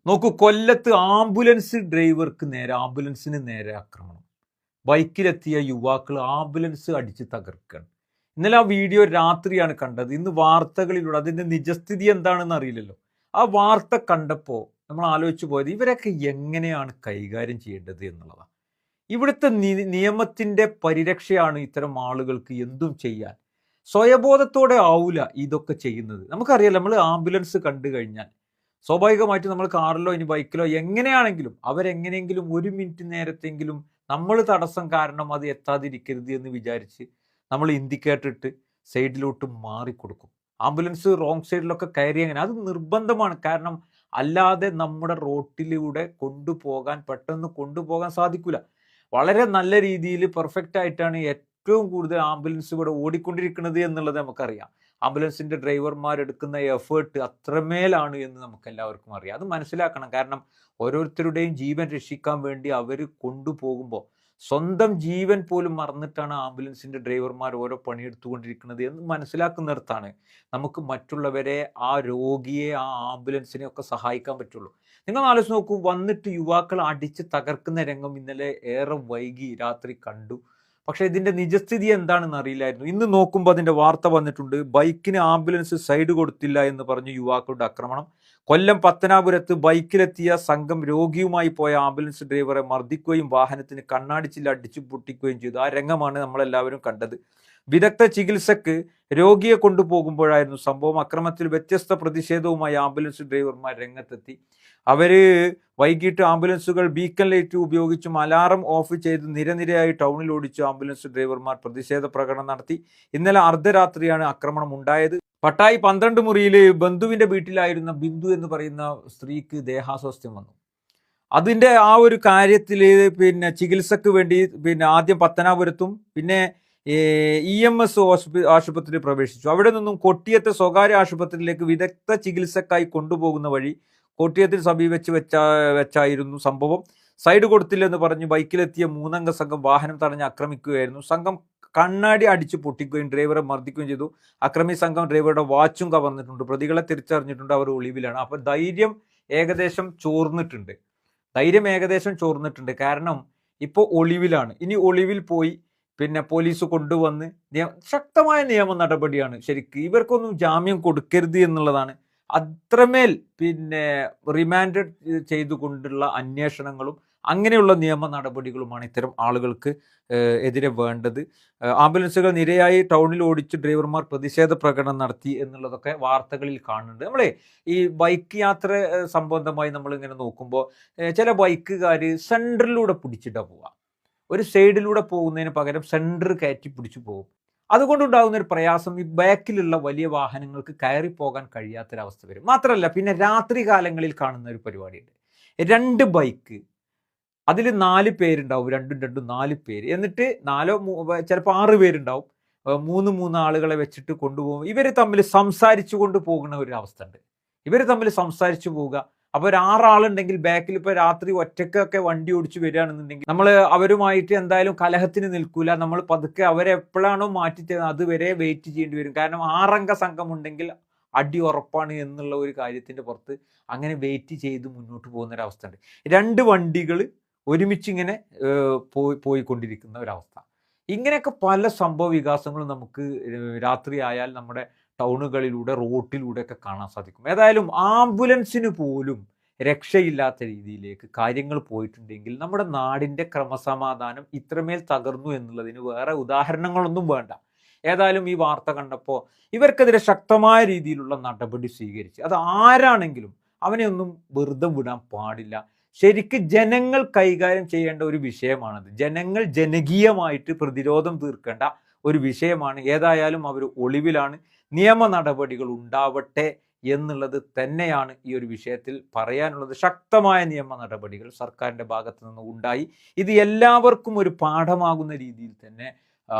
നോക്കൂ, കൊല്ലത്ത് ആംബുലൻസിന് നേരെ ആക്രമണം. ബൈക്കിലെത്തിയ യുവാക്കൾ ആംബുലൻസ് അടിച്ച് തകർക്കുകയാണ്. ഇന്നലെ ആ വീഡിയോ രാത്രിയാണ് കണ്ടത്. ഇന്ന് വാർത്തകളിലൂടെ അതിന്റെ നിജസ്ഥിതി എന്താണെന്ന് അറിയില്ലല്ലോ. ആ വാർത്ത കണ്ടപ്പോൾ നമ്മൾ ആലോചിച്ചു പോയത് ഇവരൊക്കെ എങ്ങനെയാണ് കൈകാര്യം ചെയ്യേണ്ടത് എന്നുള്ളതാണ്. ഇവിടുത്തെ നിയമത്തിന്റെ പരിരക്ഷയാണ് ഇത്തരം ആളുകൾക്ക് എന്തും ചെയ്യാൻ. സ്വയബോധത്തോടെ ആവൂല ഇതൊക്കെ ചെയ്യുന്നത്. നമുക്കറിയാലോ, നമ്മൾ ആംബുലൻസ് കണ്ടു കഴിഞ്ഞാൽ സ്വാഭാവികമായിട്ട് നമ്മൾ കാറിലോ ഇനി ബൈക്കിലോ എങ്ങനെയാണെങ്കിലും അവരെങ്ങനെയെങ്കിലും ഒരു മിനിറ്റ് നേരത്തെങ്കിലും നമ്മൾ തടസ്സം കാരണം അത് എത്താതിരിക്കരുത് എന്ന് വിചാരിച്ച് നമ്മൾ ഇൻഡിക്കേറ്റർ ഇട്ട് സൈഡിലോട്ട് മാറിക്കൊടുക്കും. ആംബുലൻസ് റോങ് സൈഡിലൊക്കെ കയറി അങ്ങനെ അത് നിർബന്ധമാണ്. കാരണം അല്ലാതെ നമ്മുടെ റോട്ടിലൂടെ പെട്ടെന്ന് കൊണ്ടുപോകാൻ സാധിക്കില്ല. വളരെ നല്ല രീതിയിൽ പെർഫെക്റ്റ് ആയിട്ടാണ് ഏറ്റവും കൂടുതൽ ആംബുലൻസ് ഇവിടെ ഓടിക്കൊണ്ടിരിക്കുന്നത് എന്നുള്ളത് നമുക്കറിയാം. ആംബുലൻസിന്റെ ഡ്രൈവർമാർ എടുക്കുന്ന എഫേർട്ട് അത്രമേലാണ് എന്ന് നമുക്ക് എല്ലാവർക്കും അറിയാം. അത് മനസ്സിലാക്കണം. കാരണം ഓരോരുത്തരുടെയും ജീവൻ രക്ഷിക്കാൻ വേണ്ടി അവർ കൊണ്ടുപോകുമ്പോൾ സ്വന്തം ജീവൻ പോലും മറന്നിട്ടാണ് ആംബുലൻസിന്റെ ഡ്രൈവർമാർ ഓരോ പണിയെടുത്തുകൊണ്ടിരിക്കുന്നത് എന്ന് മനസ്സിലാക്കുന്നിടത്താണ് നമുക്ക് മറ്റുള്ളവരെ, ആ രോഗിയെ, ആ ആംബുലൻസിനെ ഒക്കെ സഹായിക്കാൻ പറ്റുള്ളൂ. നിങ്ങൾ ആലോചിച്ച് നോക്കൂ, വന്നിട്ട് യുവാക്കൾ അടിച്ച് തകർക്കുന്ന രംഗം ഇന്നലെ ഏറെ വൈകി രാത്രി കണ്ടു. പക്ഷെ ഇതിന്റെ നിജസ്ഥിതി എന്താണെന്ന് അറിയില്ലായിരുന്നു. ഇന്ന് നോക്കുമ്പോൾ അതിന്റെ വാർത്ത വന്നിട്ടുണ്ട്. ബൈക്കിന് ആംബുലൻസ് സൈഡ് കൊടുത്തില്ല എന്ന് പറഞ്ഞ് യുവാക്കളുടെ ആക്രമണം. കൊല്ലം പത്തനാപുരത്ത് ബൈക്കിലെത്തിയ സംഘം രോഗിയുമായി പോയ ആംബുലൻസ് ഡ്രൈവറെ മർദ്ദിക്കുകയും വാഹനത്തിന് കണ്ണാടിച്ചില്ല അടിച്ചു പൊട്ടിക്കുകയും ചെയ്തു. ആ രംഗമാണ് നമ്മളെല്ലാവരും കണ്ടത്. വിദഗ്ധ ചികിത്സക്ക് രോഗിയെ കൊണ്ടുപോകുമ്പോഴായിരുന്നു സംഭവം. അക്രമത്തിൽ വ്യത്യസ്ത പ്രതിഷേധവുമായി ആംബുലൻസ് ഡ്രൈവർമാർ രംഗത്തെത്തി. അവര് വൈകിട്ട് ആംബുലൻസുകൾ ബീക്കൺ ലൈറ്റ് ഉപയോഗിച്ചും അലാറം ഓഫ് ചെയ്ത് നിരനിരയായി ടൗണിൽ ഓടിച്ചു ആംബുലൻസ് ഡ്രൈവർമാർ പ്രതിഷേധ പ്രകടനം നടത്തി. ഇന്നലെ അർദ്ധരാത്രിയാണ് ആക്രമണം ഉണ്ടായത്. പട്ടായി 12 മുറിയിൽ ബന്ധുവിന്റെ വീട്ടിലായിരുന്ന ബിന്ദു എന്ന് പറയുന്ന സ്ത്രീക്ക് ദേഹാസ്വാസ്ഥ്യം വന്നു. അതിന്റെ ആ ഒരു കാര്യത്തിൽ ചികിത്സക്ക് വേണ്ടി ആദ്യം പത്തനാപുരത്തും പിന്നെ EMS ആശുപത്രിയിൽ പ്രവേശിച്ചു. അവിടെ നിന്നും കൊട്ടിയത്തെ സ്വകാര്യ ആശുപത്രിയിലേക്ക് വിദഗ്ധ ചികിത്സക്കായി കൊണ്ടുപോകുന്ന വഴി കൊട്ടിയത്തിൽ വെച്ചായിരുന്നു സംഭവം. സൈഡ് കൊടുത്തില്ലെന്ന് പറഞ്ഞ് ബൈക്കിലെത്തിയ 3 അംഗ സംഘം വാഹനം തടഞ്ഞ് ആക്രമിക്കുകയായിരുന്നു. സംഘം കണ്ണാടി അടിച്ചു പൊട്ടിക്കുകയും ഡ്രൈവറെ മർദ്ദിക്കുകയും ചെയ്തു. അക്രമി സംഘം ഡ്രൈവറുടെ വാച്ചും കവർന്നിട്ടുണ്ട്. പ്രതികളെ തിരിച്ചറിഞ്ഞിട്ടുണ്ട്. അവർ ഒളിവിലാണ്. അപ്പൊ ധൈര്യം ഏകദേശം ചോർന്നിട്ടുണ്ട്. കാരണം ഇപ്പോൾ ഒളിവിലാണ്. ഇനി ഒളിവിൽ പോയി പോലീസ് കൊണ്ടുവന്ന് ശക്തമായ നിയമ നടപടിയാണ്. ശരിക്കും ഇവർക്കൊന്നും ജാമ്യം കൊടുക്കരുത് എന്നുള്ളതാണ്. അത്രമേൽ റിമാൻഡ് ചെയ്തുകൊണ്ടുള്ള അന്വേഷണങ്ങളും അങ്ങനെയുള്ള നിയമ നടപടികളുമാണ് ഇത്തരം ആളുകൾക്ക് എതിരെ വേണ്ടത്. ആംബുലൻസുകൾ നിരയായി ടൗണിൽ ഓടിച്ച് ഡ്രൈവർമാർ പ്രതിഷേധ പ്രകടനം നടത്തി എന്നുള്ളതൊക്കെ വാർത്തകളിൽ കാണുന്നുണ്ട്. നമ്മളെ ഈ ബൈക്ക് യാത്ര സംബന്ധമായി നമ്മളിങ്ങനെ നോക്കുമ്പോൾ ചില ബൈക്കുകാർ സെൻറ്ററിലൂടെ പിടിച്ചിട്ടാണ് പോവുക. ഒരു സൈഡിലൂടെ പോകുന്നതിന് പകരം സെൻറ്റർ കയറ്റി പിടിച്ചു പോകും. അതുകൊണ്ടുണ്ടാകുന്ന ഒരു പ്രയാസം ഈ ബാക്കിലുള്ള വലിയ വാഹനങ്ങൾക്ക് കയറി പോകാൻ കഴിയാത്തൊരവസ്ഥ വരും. മാത്രമല്ല രാത്രി കാലങ്ങളിൽ കാണുന്ന ഒരു പരിപാടിയുണ്ട്. 2 ബൈക്ക്, അതിൽ 4 പേരുണ്ടാവും. രണ്ടും 4 പേര്. എന്നിട്ട് 4 ചിലപ്പോൾ 6 പേരുണ്ടാവും. 3 ആളുകളെ വെച്ചിട്ട് കൊണ്ടുപോകും. ഇവർ തമ്മിൽ സംസാരിച്ചു കൊണ്ട് പോകുന്ന ഒരു അവസ്ഥ ഉണ്ട്. ഇവർ തമ്മിൽ സംസാരിച്ചു പോവുക. അപ്പോൾ ഒരു 6 ആളുണ്ടെങ്കിൽ ബാക്കിൽ ഇപ്പോൾ രാത്രി ഒറ്റക്കൊക്കെ വണ്ടി ഓടിച്ച് വരികയാണെന്നുണ്ടെങ്കിൽ നമ്മൾ അവരുമായിട്ട് എന്തായാലും കലഹത്തിന് നിൽക്കൂല. നമ്മൾ പതുക്കെ അവരെ എപ്പോഴാണോ മാറ്റി അതുവരെ വെയിറ്റ് ചെയ്യേണ്ടി വരും. കാരണം 6 അംഗ സംഘമുണ്ടെങ്കിൽ അടി ഉറപ്പാണ് എന്നുള്ള ഒരു കാര്യത്തിന്റെ പുറത്ത് അങ്ങനെ വെയിറ്റ് ചെയ്ത് മുന്നോട്ട് പോകുന്ന ഒരവസ്ഥ ഉണ്ട്. 2 വണ്ടികൾ ഒരുമിച്ച് ഇങ്ങനെ പോയിക്കൊണ്ടിരിക്കുന്ന ഒരവസ്ഥ. ഇങ്ങനെയൊക്കെ പല സംഭവ വികാസങ്ങളും നമുക്ക് രാത്രി ആയാൽ നമ്മുടെ ടൗണുകളിലൂടെ റോട്ടിലൂടെ ഒക്കെ കാണാൻ സാധിക്കും. ഏതായാലും ആംബുലൻസിന് പോലും രക്ഷയില്ലാത്ത രീതിയിലേക്ക് കാര്യങ്ങൾ പോയിട്ടുണ്ടെങ്കിൽ നമ്മുടെ നാടിന്റെ ക്രമസമാധാനം ഇത്രമേൽ തകർന്നു എന്നുള്ളതിന് വേറെ ഉദാഹരണങ്ങളൊന്നും വേണ്ട. ഏതായാലും ഈ വാർത്ത കണ്ടപ്പോൾ ഇവർക്കെതിരെ ശക്തമായ രീതിയിലുള്ള നടപടി സ്വീകരിച്ച്, അത് ആരാണെങ്കിലും അവനെ ഒന്നും വെറുതെ വിടാൻ പാടില്ല. ശരിക്ക് ജനങ്ങൾ കൈകാര്യം ചെയ്യേണ്ട ഒരു വിഷയമാണത്. ജനങ്ങൾ ജനകീയമായിട്ട് പ്രതിരോധം തീർക്കേണ്ട ഒരു വിഷയമാണ്. ഏതായാലും അവർ ഒളിവിലാണ്. നിയമ നടപടികൾ ഉണ്ടാവട്ടെ എന്നുള്ളത് തന്നെയാണ് ഈ ഒരു വിഷയത്തിൽ പറയാനുള്ളത്. ശക്തമായ നിയമ നടപടികൾ സർക്കാരിൻ്റെ ഭാഗത്ത് നിന്ന് ഉണ്ടായി. ഇത് എല്ലാവർക്കും ഒരു പാഠമാകുന്ന രീതിയിൽ തന്നെ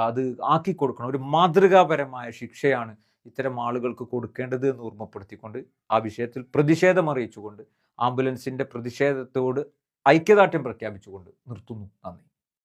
അത് ആക്കി കൊടുക്കണം. ഒരു മാതൃകാപരമായ ശിക്ഷയാണ് ഇത്തരം ആളുകൾക്ക് കൊടുക്കേണ്ടത് എന്ന് ഓർമ്മപ്പെടുത്തിക്കൊണ്ട് ആ വിഷയത്തിൽ പ്രതിഷേധം അറിയിച്ചുകൊണ്ട് ആംബുലൻസിന്റെ പ്രതിഷേധത്തോട് ഐക്യദാർഢ്യം പ്രഖ്യാപിച്ചുകൊണ്ട് നിർത്തുന്നു. നന്ദി.